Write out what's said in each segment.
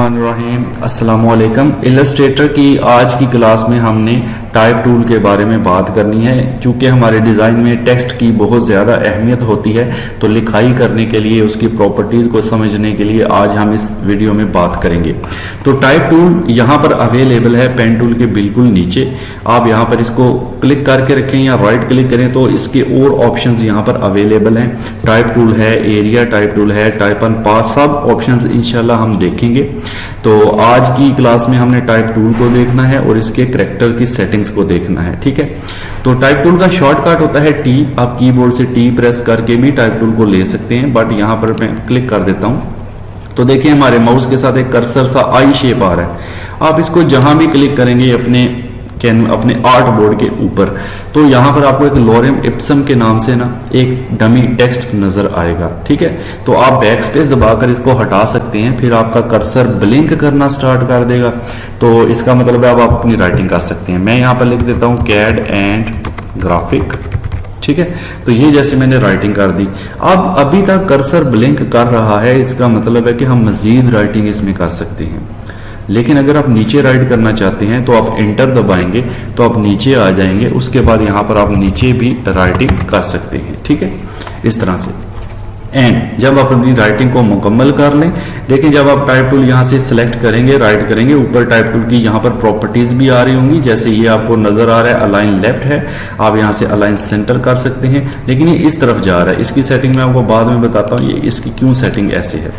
बिस्मिल्लाहिर्रहमानिर्रहीम अस्सलामुअलैकुम। इलस्ट्रेटर की आज की क्लास में हमने टाइप टूल के बारे में बात करनी है। चूँकि हमारे डिज़ाइन में टेक्स्ट की बहुत ज़्यादा अहमियत होती है, तो लिखाई करने के लिए, उसकी प्रॉपर्टीज़ को समझने के लिए आज हम इस वीडियो में बात करेंगे। तो टाइप टूल यहाँ पर अवेलेबल है पेन टूल के बिल्कुल नीचे। आप यहाँ पर इसको क्लिक करके रखें या राइट क्लिक करें तो इसके और ऑप्शंस यहाँ पर अवेलेबल हैं। टाइप टूल है, एरिया टाइप टूल है, टाइप एंड पास, सब ऑप्शंस इंशाल्लाह हम देखेंगे। तो आज की क्लास में हमने टाइप टूल को देखना है और इसके करैक्टर की सेटिंग्स को देखना है, ठीक है। तो टाइप टूल का शॉर्टकट होता है टी। आप कीबोर्ड से टी प्रेस करके भी टाइप टूल को ले सकते हैं, बट यहाँ पर मैं क्लिक कर देता हूँ तो देखिए हमारे माउस के साथ एक कर्सर सा आई शेप आ रहा है। आप इसको जहां भी क्लिक करेंगे अपने आर्ट बोर्ड के ऊपर, तो यहां पर आपको एक लोरेम इप्सम के नाम से ना एक डमी टेक्स्ट नजर आएगा, ठीक है। तो आप बैक स्पेस दबाकर इसको हटा सकते हैं, फिर आपका कर्सर ब्लिंक करना स्टार्ट कर देगा। तो इसका मतलब है अब आप अपनी राइटिंग कर सकते हैं। मैं यहां पर लिख देता हूं कैड एंड ग्राफिक, ठीक है। तो ये जैसे मैंने राइटिंग कर दी, अब अभी तक कर्सर ब्लिंक कर रहा है, इसका मतलब है कि हम मजीद राइटिंग इसमें कर सकते हैं। लेकिन अगर आप नीचे राइट करना चाहते हैं तो आप एंटर दबाएंगे तो आप नीचे आ जाएंगे। उसके बाद यहां पर आप नीचे भी राइटिंग कर सकते हैं, ठीक है, इस तरह से। एंड जब आप अपनी राइटिंग को मुकम्मल कर लें, लेकिन जब आप टाइप टूल यहां से सिलेक्ट करेंगे, राइट करेंगे, ऊपर टाइप टूल की यहां पर प्रॉपर्टीज भी आ रही होंगी। जैसे ये आपको नजर आ रहा है अलाइन लेफ्ट है, आप यहां से अलाइन सेंटर कर सकते हैं, लेकिन ये इस तरफ जा रहा है। इसकी सेटिंग मैं आपको बाद में बताता हूं ये इसकी क्यों सेटिंग ऐसे है।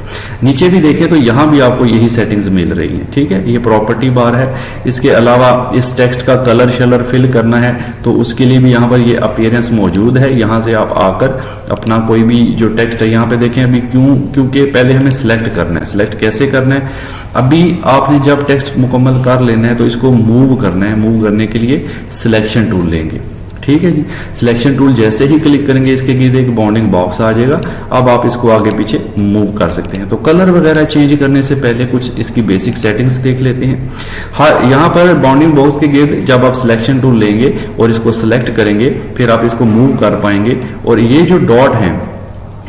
नीचे भी देखें तो यहां भी आपको यही सेटिंग्स मिल रही है, ठीक है। ये प्रॉपर्टी बार है। इसके अलावा इस टेक्स्ट का कलर शलर फिल करना है तो उसके लिए भी यहाँ पर ये अपीयरेंस मौजूद है। यहाँ से आप आकर अपना कोई भी जो टेक्स्ट है, यहाँ पे देखें अभी क्योंकि पहले हमें सिलेक्ट करना है। सिलेक्ट कैसे करना है, अभी आपने जब टेक्स्ट मुकम्मल कर लेना है तो इसको मूव करना है। मूव करने के लिए सिलेक्शन टूल लेंगे, ठीक है जी। सिलेक्शन टूल जैसे ही क्लिक करेंगे इसके गिर्द एक बाउंडिंग बॉक्स आ जाएगा। अब आप इसको आगे पीछे मूव कर सकते हैं। तो कलर वगैरह चेंज करने से पहले कुछ इसकी बेसिक सेटिंग्स देख लेते हैं। हाँ, यहाँ पर बाउंडिंग बॉक्स के गिर्द जब आप सिलेक्शन टूल लेंगे और इसको सिलेक्ट करेंगे, फिर आप इसको मूव कर पाएंगे। और ये जो डॉट है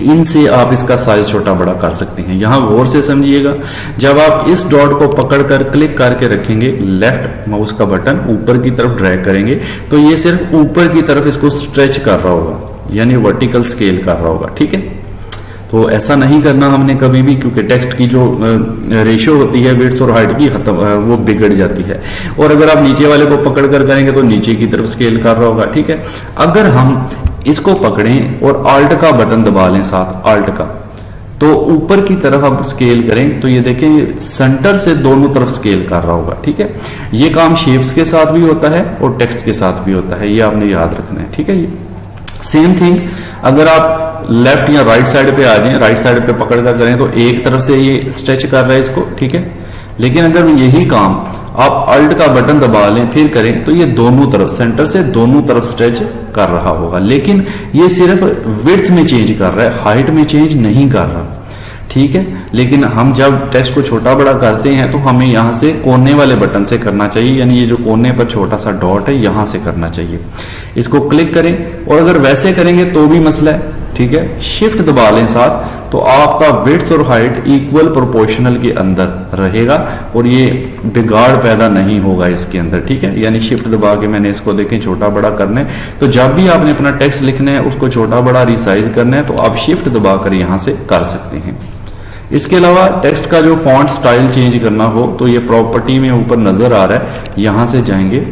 इनसे आप इसका साइज छोटा बड़ा कर सकते हैं। यहां गौर से समझिएगा, जब आप इस डॉट को पकड़कर क्लिक करके रखेंगे, लेफ्ट माउस का बटन ऊपर की तरफ ड्रैग करेंगे तो ये सिर्फ ऊपर की तरफ इसको स्ट्रेच कर रहा होगा, यानी वर्टिकल स्केल कर रहा होगा, ठीक है। तो ऐसा नहीं करना हमने कभी भी, क्योंकि टेक्स्ट की जो रेशियो होती है विड्थ और हाइट की वो बिगड़ जाती है। और अगर आप नीचे वाले को पकड़ कर करेंगे तो नीचे की तरफ स्केल कर रहा होगा, ठीक है। अगर हम इसको पकड़ें और आल्ट का बटन दबा लें, साथ आल्ट का, तो ऊपर की तरफ अब स्केल करें तो ये देखें सेंटर से दोनों तरफ स्केल कर रहा होगा, ठीक है। ये काम शेप्स के साथ भी होता है और टेक्स्ट के साथ भी होता है, ये आपने याद रखना है, ठीक है। ये सेम थिंग अगर आप लेफ्ट या राइट साइड पे आ जाएं, राइट साइड पे पकड़ कर करें तो एक तरफ से ये स्ट्रेच कर रहा है इसको, ठीक है। लेकिन अगर यही काम आप अल्ट का बटन दबा लें फिर करें तो ये दोनों तरफ, सेंटर से दोनों तरफ स्ट्रेच कर रहा होगा। लेकिन ये सिर्फ विड्थ में चेंज कर रहा है, हाइट में चेंज नहीं कर रहा, ठीक है। लेकिन हम जब टेक्स्ट को छोटा बड़ा करते हैं तो हमें यहां से कोने वाले बटन से करना चाहिए, यानी ये जो कोने पर छोटा सा डॉट है यहां से करना चाहिए। इसको क्लिक करें और अगर वैसे करेंगे तो भी मसला है, ठीक है। शिफ्ट दबा लें साथ तो आपका विड्थ और हाइट इक्वल प्रोपोर्शनल के अंदर रहेगा और ये बिगाड़ पैदा नहीं होगा इसके अंदर, ठीक है। यानी शिफ्ट दबा के मैंने इसको देखें छोटा बड़ा करना है, तो जब भी आपने अपना टेक्स्ट लिखना है उसको छोटा बड़ा रिसाइज करना है तो आप शिफ्ट दबाकर यहां से कर सकते हैं। इसके अलावा टेक्स्ट का जो फॉन्ट स्टाइल चेंज करना हो तो ये प्रॉपर्टी में ऊपर नजर आ रहा है, यहां से जाएंगे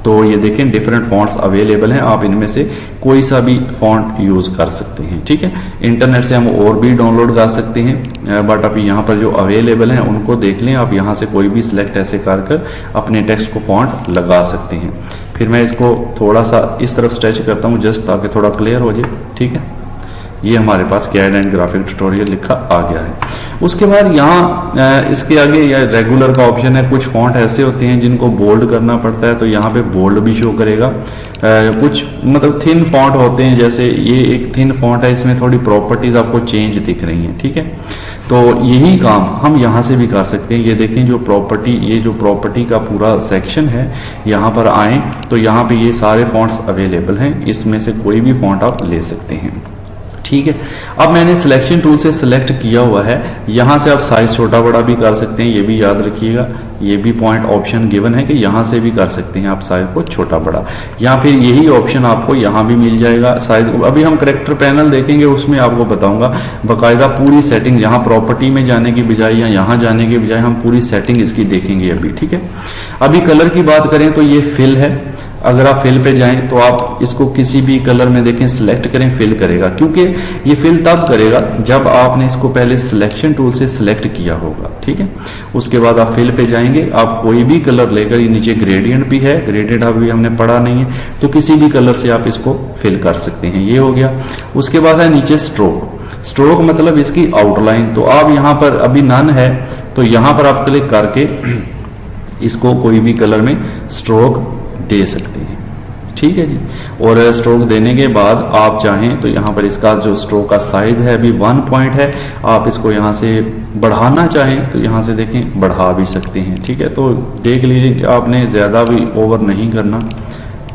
तो ये देखें डिफरेंट फॉन्ट्स अवेलेबल हैं। आप इनमें से कोई सा भी फॉन्ट यूज कर सकते हैं, ठीक है। इंटरनेट से हम और भी डाउनलोड कर सकते हैं, बट अभी यहाँ पर जो अवेलेबल हैं उनको देख लें। आप यहाँ से कोई भी सिलेक्ट ऐसे कर अपने टेक्स्ट को फॉन्ट लगा सकते हैं। फिर मैं इसको थोड़ा सा इस तरफ स्ट्रेच करता हूँ जस्ट ताकि थोड़ा क्लियर हो जाए, ठीक है। ये हमारे पास कैड एंड ग्राफिक ट्यूटोरियल लिखा आ गया है। उसके बाद यहाँ इसके आगे या रेगुलर का ऑप्शन है। कुछ फॉन्ट ऐसे होते हैं जिनको बोल्ड करना पड़ता है तो यहाँ पे बोल्ड भी शो करेगा। कुछ मतलब थिन फॉन्ट होते हैं, जैसे ये एक थिन फॉन्ट है, इसमें थोड़ी प्रॉपर्टीज आपको चेंज दिख रही हैं, ठीक है। तो यही काम हम यहाँ से भी कर सकते हैं। ये देखें जो प्रॉपर्टी, ये जो प्रॉपर्टी का पूरा सेक्शन है, यहाँ पर आए तो यहाँ पे ये सारे फॉन्ट्स अवेलेबल हैं, इसमें से कोई भी फॉन्ट आप ले सकते हैं, ठीक है। अब मैंने सिलेक्शन टूल से सिलेक्ट किया हुआ है, यहाँ से आप साइज छोटा बड़ा भी कर सकते हैं, ये भी याद रखिएगा, ये भी पॉइंट ऑप्शन गिवन है कि यहाँ से भी कर सकते हैं आप साइज को छोटा बड़ा, या फिर यही ऑप्शन आपको यहाँ भी मिल जाएगा साइज को। अभी हम करेक्टर पैनल देखेंगे, उसमें आपको बताऊंगा बाकायदा पूरी सेटिंग, यहाँ प्रॉपर्टी में जाने की बजाय या यहाँ जाने की बजाय हम पूरी सेटिंग इसकी देखेंगे अभी, ठीक है। अभी कलर की बात करें तो ये फिल है, अगर आप फिल पे जाएं तो आप इसको किसी भी कलर में देखें, सिलेक्ट करें, फिल करेगा, क्योंकि ये फिल तब करेगा जब आपने इसको पहले सिलेक्शन टूल से सिलेक्ट किया होगा, ठीक है। उसके बाद आप फिल पे जाएंगे, आप कोई भी कलर लेकर, ये नीचे ग्रेडियंट भी है, ग्रेडियंट अभी हमने पढ़ा नहीं है, तो किसी भी कलर से आप इसको फिल कर सकते हैं, ये हो गया। उसके बाद है नीचे स्ट्रोक, स्ट्रोक मतलब इसकी आउटलाइन, तो आप यहाँ पर अभी नन है तो यहाँ पर आप क्लिक करके इसको कोई भी कलर में स्ट्रोक दे सकते हैं, ठीक है जी। और स्ट्रोक देने के बाद आप चाहें तो यहाँ पर इसका जो स्ट्रोक का साइज है अभी 1 पॉइंट है, आप इसको यहाँ से बढ़ाना चाहें तो यहाँ से देखें बढ़ा भी सकते हैं, ठीक है। तो देख लीजिए कि आपने ज़्यादा भी ओवर नहीं करना,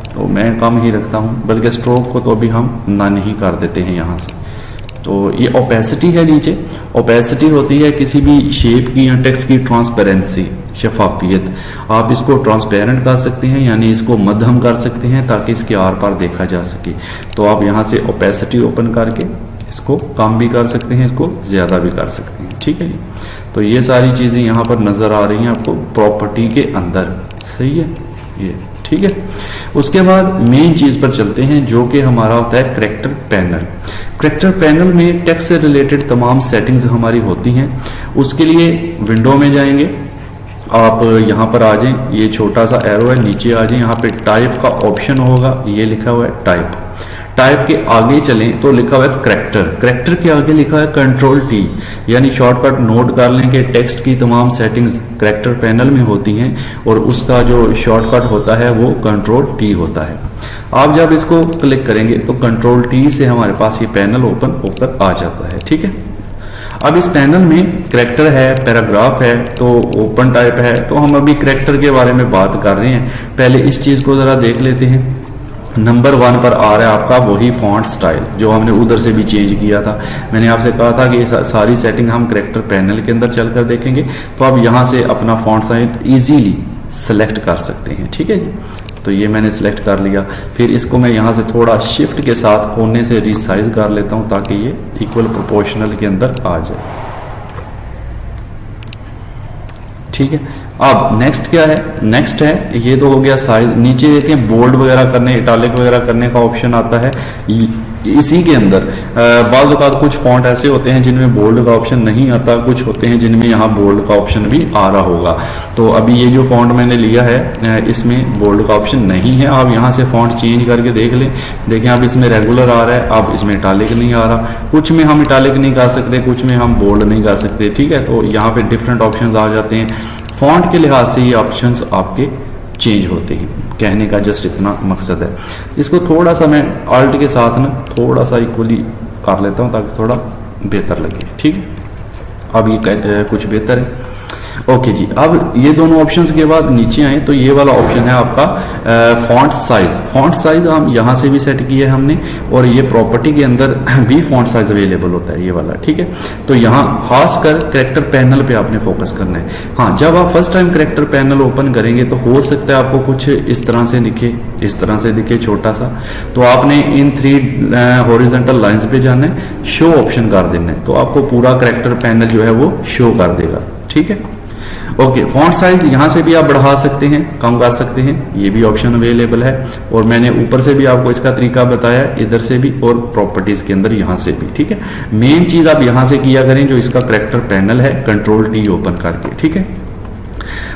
तो मैं कम ही रखता हूँ, बल्कि स्ट्रोक को तो अभी हम नन ही कर देते हैं यहाँ से। तो ये ओपेसिटी है, नीचे ओपेसिटी होती है किसी भी शेप की या टेक्स्ट की ट्रांसपेरेंसी, शफाफियत, आप इसको ट्रांसपेरेंट कर सकते हैं, यानी इसको मध्यम कर सकते हैं ताकि इसके आर पार देखा जा सके। तो आप यहाँ से ओपेसिटी ओपन करके इसको कम भी कर सकते हैं, इसको ज़्यादा भी कर सकते हैं, ठीक है जी। तो ये सारी चीज़ें यहाँ पर नज़र आ रही हैं आपको प्रॉपर्टी के अंदर, सही है ये, ठीक है। उसके बाद मेन चीज़ पर चलते हैं जो कि हमारा होता है करेक्टर पैनल। करेक्टर पैनल में टेक्स्ट से रिलेटेड तमाम सेटिंग्स हमारी होती हैं। उसके लिए विंडो में जाएंगे, आप यहाँ पर आ जाएं, ये छोटा सा एरो है, नीचे आ जाएं, यहाँ पे टाइप का ऑप्शन होगा, ये लिखा हुआ है टाइप। टाइप के आगे चलें तो लिखा हुआ है करेक्टर, करेक्टर के आगे लिखा है कंट्रोल टी, यानी शॉर्टकट नोट कर लें कि टेक्स्ट की तमाम सेटिंग्स करेक्टर पैनल में होती हैं और उसका जो शॉर्टकट होता है वो कंट्रोल टी होता है। आप जब इसको क्लिक करेंगे तो कंट्रोल टी से हमारे पास ये पैनल ओपन होकर आ जाता है, ठीक है। अब इस पैनल में करेक्टर है, पैराग्राफ है, तो ओपन टाइप है, तो हम अभी करेक्टर के बारे में बात कर रहे हैं। पहले इस चीज को जरा देख लेते हैं। नंबर 1 पर आ रहा है आपका वही फॉन्ट स्टाइल जो हमने उधर से भी चेंज किया था। मैंने आपसे कहा था कि सारी सेटिंग हम करेक्टर पैनल के अंदर चलकर देखेंगे, तो आप यहाँ से अपना फॉन्ट स्टाइल इजीली सेलेक्ट कर सकते हैं, ठीक है जी। तो ये मैंने सेलेक्ट कर लिया, फिर इसको मैं यहाँ से थोड़ा शिफ्ट के साथ कोने से रिसाइज कर लेता हूँ ताकि ये इक्वल प्रोपोर्शनल के अंदर आ जाए, ठीक है। अब नेक्स्ट क्या है, नेक्स्ट है, ये तो हो गया साइज। नीचे देखें बोल्ड वगैरह करने, इटालिक वगैरह करने का ऑप्शन आता है। इसी के अंदर बाज़ औक़ात कुछ फॉन्ट ऐसे होते हैं जिनमें बोल्ड का ऑप्शन नहीं आता, कुछ होते हैं जिनमें यहाँ बोल्ड का ऑप्शन भी आ रहा होगा। तो अभी ये जो फॉन्ट मैंने लिया है इसमें बोल्ड का ऑप्शन नहीं है। आप यहाँ से फॉन्ट चेंज करके देख लें, देखें आप इसमें रेगुलर आ रहा है, अब इसमें इटालिक नहीं आ रहा। कुछ में हम इटालिक नहीं कर सकते, कुछ में हम बोल्ड नहीं कर सकते, ठीक है। तो यहाँ पे डिफरेंट ऑप्शंस आ जाते हैं। फॉन्ट के लिहाज से ये ऑप्शंस आपके चेंज होते हैं, कहने का जस्ट इतना मकसद है। इसको थोड़ा सा मैं अल्ट के साथ ना थोड़ा सा इक्वली कर लेता हूँ ताकि थोड़ा बेहतर लगे, ठीक है। अब ये कुछ बेहतर है, ओके जी। अब ये दोनों ऑप्शंस के बाद नीचे आए तो ये वाला ऑप्शन है आपका फॉन्ट साइज। फॉन्ट साइज हम यहाँ से भी सेट किया है हमने, और ये प्रॉपर्टी के अंदर भी फॉन्ट साइज अवेलेबल होता है ये वाला, ठीक है। तो यहाँ खासकर करेक्टर पैनल पे आपने फोकस करना है। हाँ, जब आप first time character panel open करेंगे तो हो सकता है आपको कुछ इस तरह से दिखे, इस तरह से दिखे छोटा सा, तो आपने इन 3 हॉरिजॉन्टल लाइंस पे जाना है, शो ऑप्शन कर देना है, तो आपको पूरा करेक्टर पैनल जो है वो शो कर देगा, ठीक है। ओके, फॉन्ट साइज यहाँ से भी आप बढ़ा सकते हैं, कम कर सकते हैं, ये भी ऑप्शन अवेलेबल है। और मैंने ऊपर से भी आपको इसका तरीका बताया, इधर से भी और प्रॉपर्टीज के अंदर यहाँ से भी, ठीक है। मेन चीज आप यहाँ से किया करें जो इसका करेक्टर पैनल है, कंट्रोल टी ओपन करके, ठीक है।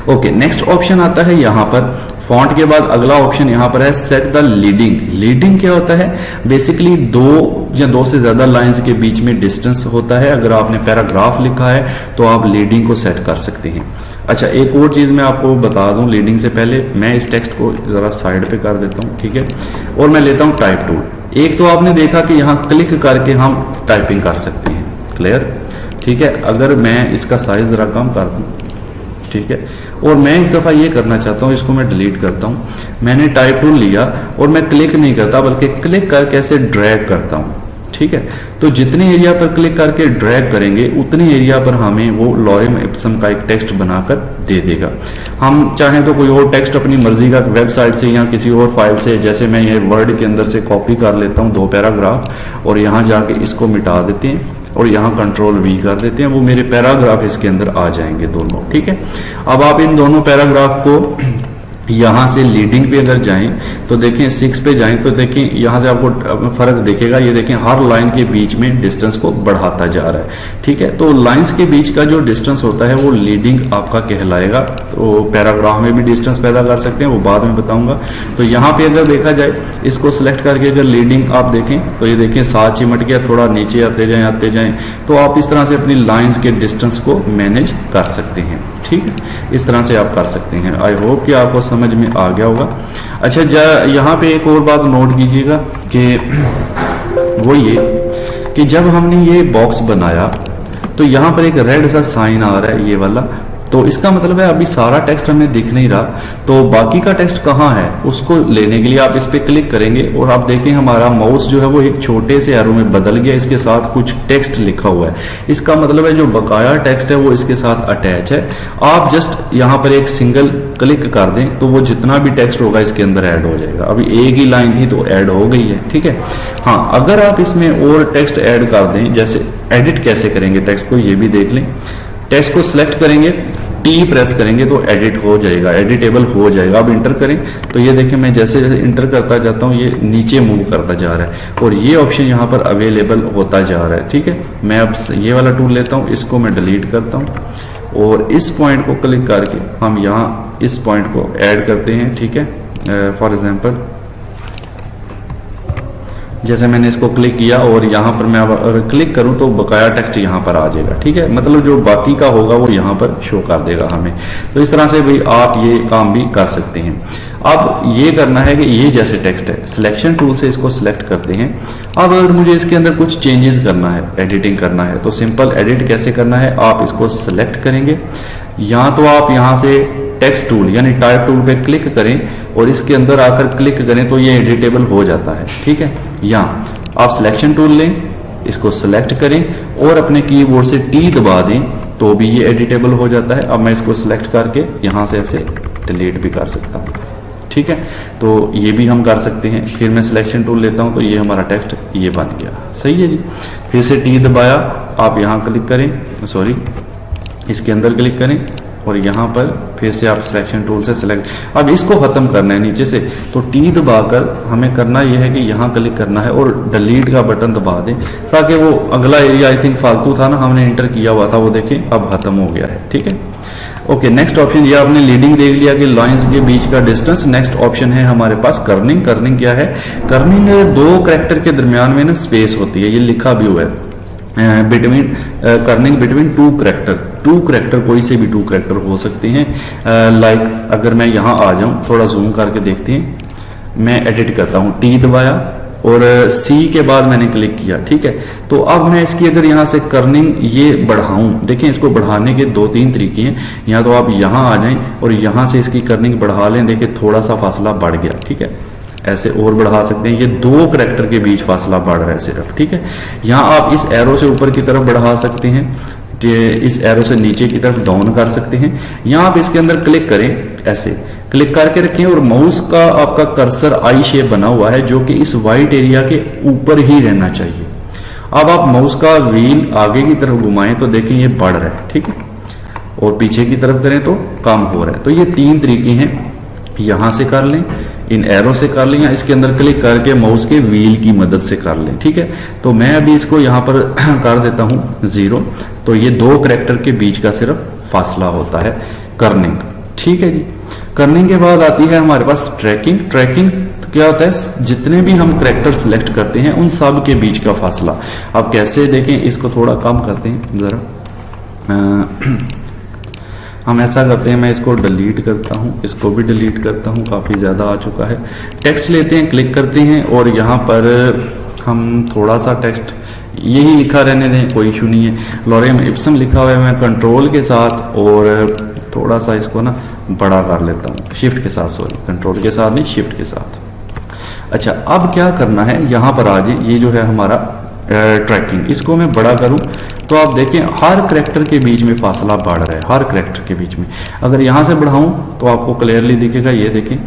ओके, नेक्स्ट ऑप्शन आता है यहाँ पर फॉन्ट के बाद अगला ऑप्शन यहाँ पर है सेट द लीडिंग। लीडिंग क्या होता है, बेसिकली 2 या 2 से ज्यादा लाइंस के बीच में डिस्टेंस होता है। अगर आपने पैराग्राफ लिखा है तो आप लीडिंग को सेट कर सकते हैं। अच्छा, एक और चीज मैं आपको बता दूं, लीडिंग से पहले मैं इस टेक्स्ट को जरा साइड पे कर देता हूँ, ठीक है। और मैं लेता हूँ टाइप टूल। एक तो आपने देखा कि यहाँ क्लिक करके हम टाइपिंग कर सकते हैं, क्लियर, ठीक है। अगर मैं इसका साइज जरा कम कर दूं, ठीक है, और मैं इस दफा ये करना चाहता हूँ, इसको मैं डिलीट करता हूँ। मैंने टाइप टूल लिया और मैं क्लिक नहीं करता बल्कि क्लिक करके ऐसे ड्रैग करता हूँ, ठीक है। तो जितने एरिया पर क्लिक करके ड्रैग करेंगे उतने एरिया पर हमें वो लॉरेम इप्सम का एक टेक्स्ट बनाकर दे देगा। हम चाहें तो कोई और टेक्स्ट अपनी मर्जी का वेबसाइट से या किसी और फाइल से, जैसे मैं ये वर्ड के अंदर से कॉपी कर लेता हूँ 2 पैराग्राफ और यहाँ जाके इसको मिटा देते हैं और यहाँ कंट्रोल V कर देते हैं, वो मेरे पैराग्राफ इसके अंदर आ जाएंगे दोनों, ठीक है। अब आप इन दोनों पैराग्राफ को यहाँ से लीडिंग पे अगर जाएं तो देखें 6 पे जाएं तो देखें यहाँ से आपको फर्क दिखेगा। ये देखें हर लाइन के बीच में डिस्टेंस को बढ़ाता जा रहा है, ठीक है। तो लाइंस के बीच का जो डिस्टेंस होता है वो लीडिंग आपका कहलाएगा। तो पैराग्राफ में भी डिस्टेंस पैदा कर सकते हैं, वो बाद में बताऊंगा। तो यहाँ पे अगर देखा जाए, इसको सिलेक्ट करके अगर लीडिंग आप देखें तो ये देखें 7 चिमट गया, थोड़ा नीचे आते जाएं। तो आप इस तरह से अपनी लाइंस के डिस्टेंस को मैनेज कर सकते हैं, ठीक है। इस तरह से आप कर सकते हैं। आई होप कि आपको समझ में आ गया होगा। अच्छा, यहाँ पे एक और बात नोट कीजिएगा कि वो ये कि जब हमने ये बॉक्स बनाया तो यहाँ पर एक रेड सा साइन आ रहा है, ये वाला। तो इसका मतलब है अभी सारा टेक्स्ट हमें दिख नहीं रहा, तो बाकी का टेक्स्ट कहाँ है उसको लेने के लिए आप इस पे क्लिक करेंगे और आप देखें हमारा माउस जो है वो एक छोटे से एरो में बदल गया, इसके साथ कुछ टेक्स्ट लिखा हुआ है। इसका मतलब है जो बकाया टेक्स्ट है वो इसके साथ अटैच है। आप जस्ट यहाँ पर एक सिंगल क्लिक कर दें तो वो जितना भी टेक्स्ट होगा इसके अंदर ऐड हो जाएगा। अभी एक ही लाइन थी तो ऐड हो गई है, ठीक है। हाँ, अगर आप इसमें और टेक्स्ट ऐड कर दें, जैसे एडिट कैसे करेंगे टेक्स्ट को, ये भी देख लें। टेक्स्ट को सिलेक्ट करेंगे, टी प्रेस करेंगे तो एडिट हो जाएगा, एडिटेबल हो जाएगा। अब इंटर करें तो ये देखें मैं जैसे जैसे इंटर करता जाता हूँ ये नीचे मूव करता जा रहा है और ये ऑप्शन यहाँ पर अवेलेबल होता जा रहा है, ठीक है। मैं अब ये वाला टूल लेता हूँ, इसको मैं डिलीट करता हूँ और इस पॉइंट को क्लिक करके हम यहाँ इस पॉइंट को ऐड करते हैं, ठीक है। फॉर एग्जाम्पल जैसे मैंने इसको क्लिक किया और यहाँ पर मैं अगर क्लिक करूँ तो बकाया टेक्स्ट यहाँ पर आ जाएगा, ठीक है। मतलब जो बाकी का होगा वो यहाँ पर शो कर देगा हमें। तो इस तरह से भाई आप ये काम भी कर सकते हैं। अब ये करना है कि ये जैसे टेक्स्ट है, सिलेक्शन टूल से इसको सिलेक्ट करते हैं। अब अगर मुझे इसके अंदर कुछ चेंजेस करना है, एडिटिंग करना है, तो सिंपल एडिट कैसे करना है, आप इसको सिलेक्ट करेंगे। या तो आप यहाँ से टेक्स्ट टूल यानी टाइप टूल पे क्लिक करें और इसके अंदर आकर क्लिक करें तो ये एडिटेबल हो जाता है, ठीक है। या आप सिलेक्शन टूल लें, इसको सिलेक्ट करें और अपने कीबोर्ड से टी दबा दें तो भी ये एडिटेबल हो जाता है। अब मैं इसको सिलेक्ट करके यहाँ से ऐसे डिलीट भी कर सकता हूँ, ठीक है। तो ये भी हम कर सकते हैं। फिर मैं सिलेक्शन टूल लेता हूँ तो ये हमारा टेक्स्ट ये बन गया, सही है जी। फिर से टी दबाया, आप यहाँ क्लिक करें, सॉरी इसके अंदर क्लिक करें और यहाँ पर फिर से आप सिलेक्शन टूल से सिलेक्ट। अब इसको खत्म करना है नीचे से तो टी दबाकर हमें करना यह है कि यहाँ क्लिक करना है और डिलीट का बटन दबा दें ताकि वो अगला एरिया आई थिंक फालतू था ना, हमने इंटर किया हुआ था, वो देखें अब खत्म हो गया है, ठीक है। ओके, नेक्स्ट ऑप्शन, ये आपने लीडिंग देख लिया कि लाइंस के बीच का डिस्टेंस। नेक्स्ट ऑप्शन है हमारे पास कर्निंग। कर्निंग क्या है? कर्निंग 2 कैरेक्टर के दरमियान में ना स्पेस होती है, ये लिखा भी हुआ है between, Corning between 2 character. 2 character कोई से भी 2 कैरेक्टर हो सकते हैं। लाइक अगर मैं यहाँ आ जाऊँ, थोड़ा जूम करके देखते हैं, मैं एडिट करता हूँ, टी दबाया और सी के बाद मैंने क्लिक किया, ठीक है। तो अब मैं इसकी अगर यहाँ से कर्निंग ये बढ़ाऊं, देखें इसको बढ़ाने के 2-3 तरीके हैं। या तो आप यहाँ आ जाएं और यहाँ से इसकी कर्निंग बढ़ा लें, देखिए थोड़ा सा फासला बढ़ गया, ठीक है। ऐसे और बढ़ा सकते हैं, ये 2 कैरेक्टर के बीच फासला बढ़ रहा है सिर्फ, ठीक है। यहाँ आप इस एरो से ऊपर की तरफ बढ़ा सकते हैं, इस एरो से नीचे की तरफ डाउन कर सकते हैं। यहाँ आप इसके अंदर क्लिक करें, ऐसे क्लिक करके रखें और माउस का आपका कर्सर आई शेप बना हुआ है जो कि इस वाइट एरिया के ऊपर ही रहना चाहिए। अब आप माउस का व्हील आगे की तरफ घुमाएं तो देखें ये बढ़ रहा है, ठीक है, और पीछे की तरफ करें तो कम हो रहा है। तो ये 3 तरीके हैं, यहां से कर लें, इन एरो से कर लें, या इसके अंदर क्लिक करके माउस के व्हील की मदद से कर लें, ठीक है। तो मैं अभी इसको यहाँ पर कर देता हूँ 0। तो ये 2 कैरेक्टर के बीच का सिर्फ फासला होता है कर्निंग, ठीक है जी। कर्निंग के बाद आती है हमारे पास ट्रैकिंग। ट्रैकिंग क्या होता है? जितने भी हम कैरेक्टर सिलेक्ट करते हैं उन सब के बीच का फासला। अब कैसे देखें, इसको थोड़ा कम करते हैं जरा, हम ऐसा करते हैं, मैं इसको डिलीट करता हूं, इसको भी डिलीट करता हूं, काफ़ी ज़्यादा आ चुका है। टेक्स्ट लेते हैं, क्लिक करते हैं और यहाँ पर हम थोड़ा सा टेक्स्ट यही लिखा रहने दें, कोई इशू नहीं है। लॉरेम इप्सम लिखा हुआ है, मैं कंट्रोल के साथ और थोड़ा सा इसको ना बड़ा कर लेता हूँ, शिफ्ट के साथ, सॉरी कंट्रोल के साथ नहीं, शिफ्ट के साथ। अच्छा, अब क्या करना है, यहाँ पर आ जाए, ये जो है हमारा ट्रैकिंग, इसको मैं बड़ा करूं तो आप देखें हर करैक्टर के बीच में फासला बढ़ रहा है, हर करैक्टर के बीच में। अगर यहां से बढ़ाऊं तो आपको क्लियरली दिखेगा, ये देखें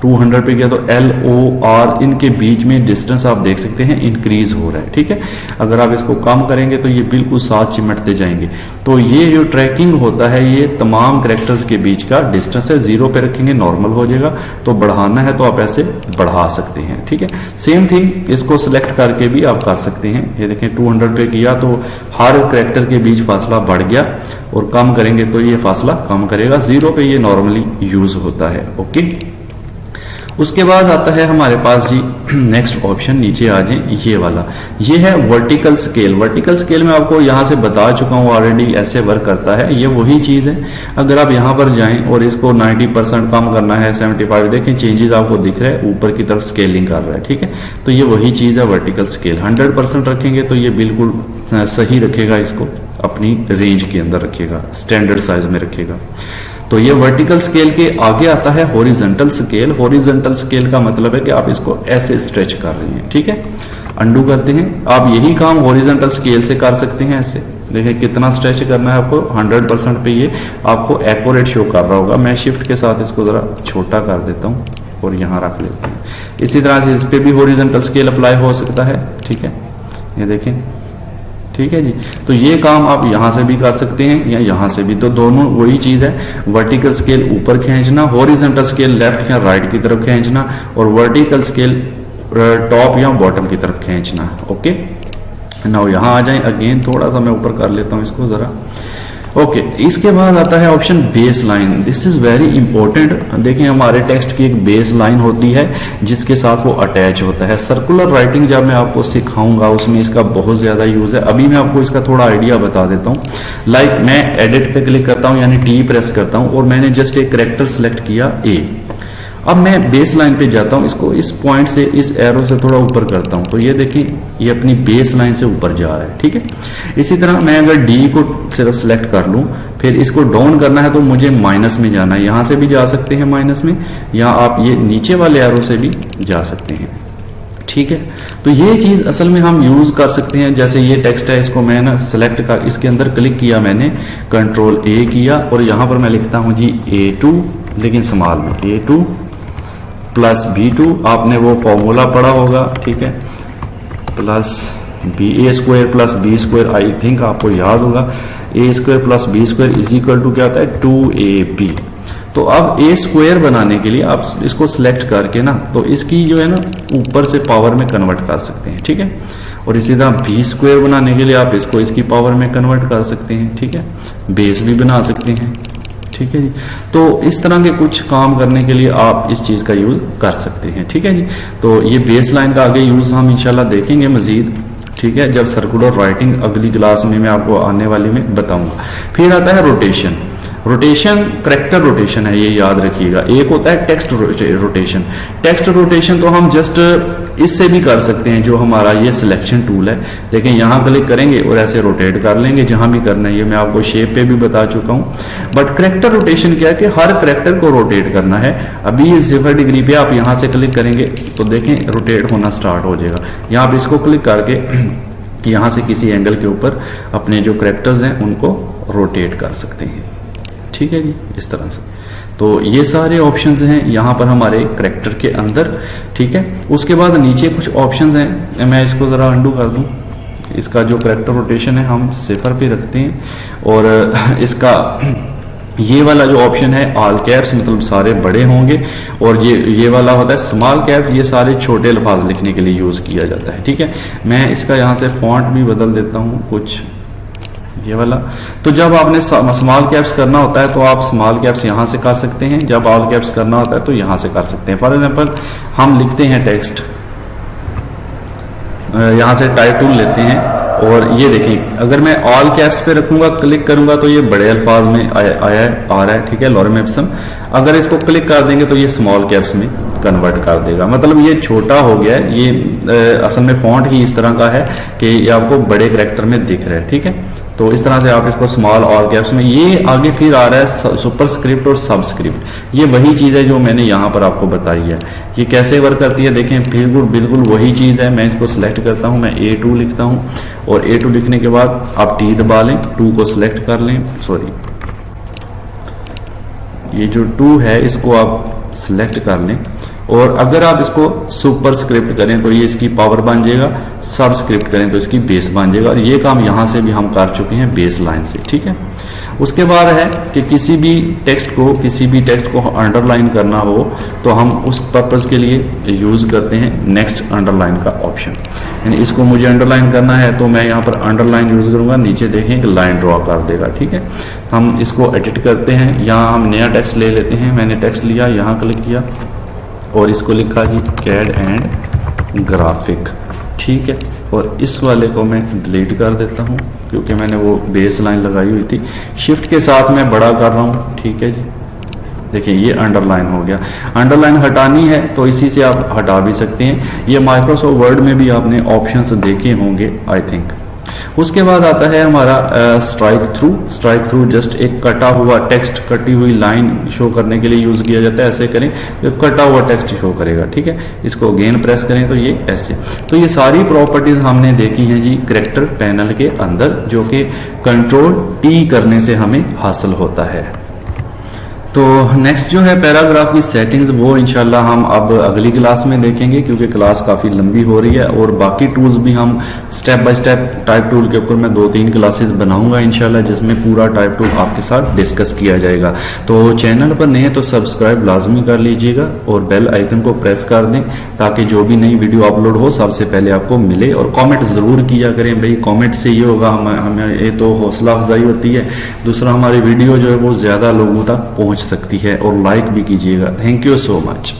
200 पे गया तो LOR इनके बीच में डिस्टेंस आप देख सकते हैं इंक्रीज हो रहा है, ठीक है। अगर आप इसको कम करेंगे तो ये बिल्कुल साथ चिमटते जाएंगे। तो ये जो ट्रैकिंग होता है ये तमाम कैरेक्टर्स के बीच का डिस्टेंस है, 0 पे रखेंगे नॉर्मल हो जाएगा, तो बढ़ाना है तो आप ऐसे बढ़ा सकते हैं, ठीक है। सेम थिंग इसको सिलेक्ट करके भी आप कर सकते हैं। ये देखें 200 पे किया तो हर कैरेक्टर के बीच फासला बढ़ गया, और कम करेंगे तो ये फासला कम करेगा, 0 पे ये नॉर्मली यूज होता है, ओके। उसके बाद आता है हमारे पास जी नेक्स्ट ऑप्शन, नीचे आ जाए ये वाला, ये है वर्टिकल स्केल। वर्टिकल स्केल में आपको यहाँ से बता चुका हूँ ऑलरेडी ऐसे वर्क करता है, ये वही चीज़ है। अगर आप यहाँ पर जाएं और इसको 90% कम करना है, 75, देखें चेंजेस आपको दिख रहा है, ऊपर की तरफ स्केलिंग कर रहा है, ठीक है। तो ये वही चीज़ है वर्टिकल स्केल। 100% रखेंगे तो ये बिल्कुल सही रखेगा, इसको अपनी रेंज के अंदर रखेगा, स्टैंडर्ड साइज में रखेगा। तो ये वर्टिकल स्केल के आगे आता है हॉरिजॉन्टल स्केल। हॉरिजॉन्टल स्केल का मतलब है कि आप इसको ऐसे स्ट्रेच कर रहे हैं, ठीक है। अंडू करते हैं, आप यही काम हॉरिजॉन्टल स्केल से कर सकते हैं। ऐसे देखिए कितना स्ट्रेच करना है आपको, 100% पे ये आपको एक्यूरेट शो कर रहा होगा। मैं शिफ्ट के साथ इसको जरा छोटा कर देता हूँ और यहाँ रख लेते हैं। इसी तरह से इस पे भी हॉरिजॉन्टल स्केल अप्लाई हो सकता है, ठीक है। ये देखें, ठीक है जी। तो ये काम आप यहां से भी कर सकते हैं या यहां से भी, तो दोनों वही चीज है। वर्टिकल स्केल ऊपर खींचना, हॉरिजॉन्टल स्केल लेफ्ट या राइट की तरफ खींचना, और वर्टिकल स्केल टॉप या बॉटम की तरफ खींचना, ओके। नाउ यहां आ जाए, अगेन थोड़ा सा मैं ऊपर कर लेता हूं इसको जरा, ओके। इसके बाद आता है option base line. This is very important. देखिए हमारे टेक्स्ट की एक बेस लाइन होती है जिसके साथ वो अटैच होता है। सर्कुलर राइटिंग जब मैं आपको सिखाऊंगा उसमें इसका बहुत ज्यादा यूज है। अभी मैं आपको इसका थोड़ा आइडिया बता देता हूँ। लाइक मैं एडिट पे क्लिक करता हूँ, यानी टी प्रेस करता हूँ, और मैंने जस्ट एक कैरेक्टर सेलेक्ट किया ए। अब मैं बेस लाइन पे जाता हूं, इसको इस पॉइंट से इस एरो से थोड़ा ऊपर करता हूं, तो ये देखें ये अपनी बेस लाइन से ऊपर जा रहा है, ठीक है। इसी तरह मैं अगर डी को सिर्फ सिलेक्ट कर लूं, फिर इसको डाउन करना है तो मुझे माइनस में जाना है। यहां से भी जा सकते हैं माइनस में, या आप ये नीचे वाले एरो से भी जा सकते हैं, ठीक है। तो ये चीज असल में हम यूज कर सकते हैं। जैसे ये टेक्स्ट है, इसको मैं ना सिलेक्ट कर इसके अंदर क्लिक किया, मैंने कंट्रोल ए किया, और यहां पर मैं लिखता हूं जी A2, लेकिन स्मॉल में A2 प्लस B2, आपने वो फॉर्मूला पढ़ा होगा, ठीक है, plus BA² plus B², I think आपको याद होगा। A² plus B² is equal to क्या होता है 2AB। तो अब A² बनाने के लिए आप इसको सिलेक्ट करके ना, तो इसकी जो है ना ऊपर से पावर में कन्वर्ट कर सकते हैं, ठीक है। और इसी तरह B² बनाने के लिए आप इसको इसकी पावर में कन्वर्ट कर सकते हैं, ठीक है। बेस भी बना सकते हैं, ठीक है जी। तो इस तरह के कुछ काम करने के लिए आप इस चीज का यूज कर सकते हैं, ठीक है जी। तो ये बेस लाइन का आगे यूज हम इंशाल्लाह देखेंगे मजीद, ठीक है, जब सर्कुलर राइटिंग अगली क्लास में मैं आपको आने वाली में बताऊंगा। फिर आता है रोटेशन। रोटेशन करेक्टर रोटेशन है, ये याद रखिएगा। एक होता है टेक्स्ट रोटेशन। टेक्स्ट रोटेशन तो हम जस्ट इससे भी कर सकते हैं, जो हमारा ये सिलेक्शन टूल है। देखिए यहाँ क्लिक करेंगे और ऐसे रोटेट कर लेंगे जहां भी करना है। ये मैं आपको शेप पे भी बता चुका हूं। बट करेक्टर रोटेशन क्या है कि हर करेक्टर को रोटेट करना है। अभी 0 डिग्री पे आप यहां से क्लिक करेंगे तो देखें रोटेट होना स्टार्ट हो जाएगा। यहाँ आप इसको क्लिक करके यहां से किसी एंगल के ऊपर अपने जो करेक्टर्स हैं उनको रोटेट कर सकते हैं, ठीक है जी, इस तरह से। तो ये सारे ऑप्शंस हैं यहाँ पर हमारे करेक्टर के अंदर, ठीक है। उसके बाद नीचे कुछ ऑप्शंस हैं, मैं इसको ज़रा अंडू कर दूं। इसका जो करेक्टर रोटेशन है हम 0 पे रखते हैं, और इसका ये वाला जो ऑप्शन है ऑल कैप्स, मतलब सारे बड़े होंगे, और ये वाला होता है स्मॉल कैप, ये सारे छोटे अल्फाज लिखने के लिए यूज़ किया जाता है, ठीक है। मैं इसका यहाँ से फॉन्ट भी बदल देता हूँ कुछ, ये वाला। तो जब आपने स्मॉल कैप्स करना होता है तो आप स्मॉल कैप्स यहाँ से कर सकते हैं, जब ऑल कैप्स करना होता है तो यहाँ से कर सकते हैं। फॉर एग्जांपल हम लिखते हैं टेक्स्ट, यहाँ से टाइप टूल लेते हैं, और ये देखिए अगर मैं ऑल कैप्स पे रखूंगा, क्लिक करूंगा तो ये बड़े अल्फाज में आ रहा है, ठीक है, लॉरेम इप्सम। अगर इसको क्लिक कर देंगे तो ये स्मॉल कैप्स में कन्वर्ट कर देगा, मतलब ये छोटा हो गया है। ये असल में फॉन्ट ही इस तरह का है कि ये आपको बड़े कैरेक्टर में दिख रहा है, ठीक है। तो इस तरह से आप इसको स्मॉल ऑल कैप्स में, ये आगे फिर आ रहा है सुपरस्क्रिप्ट और सबस्क्रिप्ट, ये वही चीज़ है जो मैंने यहाँ पर आपको बताई है। ये कैसे वर्क करती है देखें, बिल्कुल बिल्कुल वही चीज़ है। मैं इसको सिलेक्ट करता हूँ, मैं A2 लिखता हूँ और A2 लिखने के बाद आप T दबा लें, 2 को सिलेक्ट कर लें, सॉरी ये जो 2 है इसको आप सिलेक्ट कर लें और अगर आप इसको सुपर स्क्रिप्ट करें तो ये इसकी पावर बन जाएगा, सब स्क्रिप्ट करें तो इसकी बेस बन जाएगा और ये काम यहाँ से भी हम कर चुके हैं बेस लाइन से, ठीक है। उसके बाद है कि किसी भी टेक्स्ट को अंडरलाइन करना हो तो हम उस पर्पज़ के लिए यूज़ करते हैं नेक्स्ट अंडरलाइन का ऑप्शन। यानी इसको मुझे अंडरलाइन करना है तो मैं यहाँ पर अंडरलाइन यूज़ करूँगा, नीचे देखें कि लाइन ड्रॉ कर देगा, ठीक है। हम इसको एडिट करते हैं, यहाँ हम नया टेक्स्ट ले लेते हैं। मैंने टेक्स्ट लिया, यहाँ क्लिक किया और इसको लिखा जी कैड एंड ग्राफिक, ठीक है। और इस वाले को मैं डिलीट कर देता हूँ क्योंकि मैंने वो बेस लाइन लगाई हुई थी। शिफ्ट के साथ मैं बड़ा कर रहा हूँ, ठीक है जी। देखिए ये अंडरलाइन हो गया। अंडरलाइन हटानी है तो इसी से आप हटा भी सकते हैं। ये माइक्रोसॉफ्ट वर्ड में भी आपने ऑप्शंस देखे होंगे आई थिंक। उसके बाद आता है हमारा स्ट्राइक थ्रू जस्ट एक कटा हुआ टेक्स्ट, कटी हुई लाइन शो करने के लिए यूज किया जाता है। ऐसे करें तो कटा हुआ टेक्स्ट शो करेगा, ठीक है। इसको अगेन प्रेस करें तो ये ऐसे। तो ये सारी प्रॉपर्टीज हमने देखी हैं जी कैरेक्टर पैनल के अंदर, जो कि कंट्रोल T करने से हमें हासिल होता है। तो नेक्स्ट जो है पैराग्राफ की सेटिंग्स, वो इंशाल्लाह हम अब अगली क्लास में देखेंगे क्योंकि क्लास काफ़ी लंबी हो रही है और बाकी टूल्स भी हम step by step type tool के ऊपर मैं 2-3 क्लासेस बनाऊंगा इंशाल्लाह, जिसमें पूरा टाइप टूल आपके साथ डिस्कस किया जाएगा। तो चैनल पर नए तो सब्सक्राइब लाजमी कर लीजिएगा और बेल आइकन को प्रेस कर दें ताकि जो भी नई वीडियो अपलोड हो सबसे पहले आपको मिले। और कॉमेंट ज़रूर किया करें भाई, कॉमेंट से ये होगा हमें ये तो हौसला अफजाई होती है, दूसरा हमारी वीडियो जो है वो ज़्यादा लोगों तक पहुँच सकती है। और लाइक भी कीजिएगा। Thank you so much.